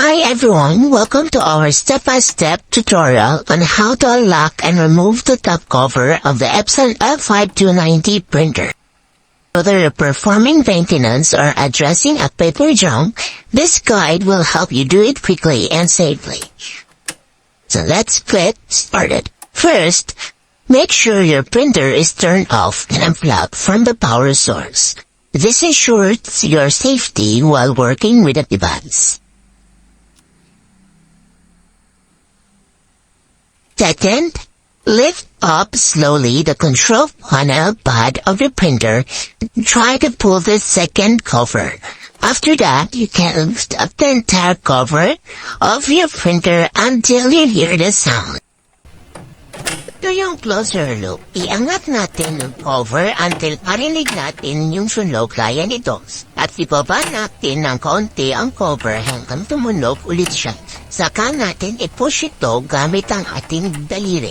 Hi everyone, welcome to our step-by-step tutorial on how to unlock and remove the top cover of the Epson L5290 printer. Whether you're performing maintenance or addressing a paper junk, this guide will help you do it quickly and safely. So let's get started. First, make sure your printer is turned off and unplugged from the power source. This ensures your safety while working with the device. Second, lift up slowly the control panel pad of your printer and try to pull the second cover. After that, you can lift up the entire cover of your printer until you hear the sound. Ito yung closer look. Iangat natin yung cover until marinig natin yung sunog gaya nito. At ibaba natin ng kaunti ang cover hanggang tumunog ulit siya. Saka natin i-push ito gamit ang ating daliri.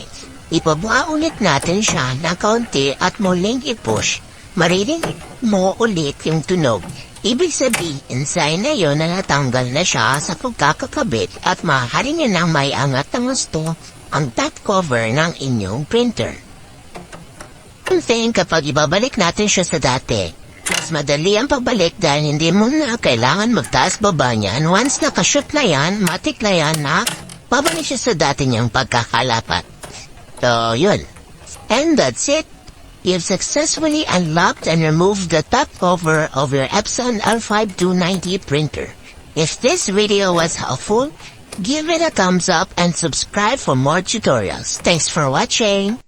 Ibaba ulit natin siya ng kaunti at muling i-push. Marinig mo ulit yung tunog. Ibig sabihin, sign na yun na natanggal na siya sa pagkakakabit at maaari nyo nang may angat ng gusto ang top cover ng inyong printer. One thing, kapag ibabalik natin siya sa dati, mas madali ang pagbalik dahil hindi mo na kailangan magtaas baba niyan. Once nakashoot na yan, matik na yan na babalik siya sa dati niyang pagkakalapat. So, yun. And that's it. You've successfully unlocked and removed the top cover of your Epson L5290 printer. If this video was helpful, give it a thumbs up and subscribe for more tutorials. Thanks for watching.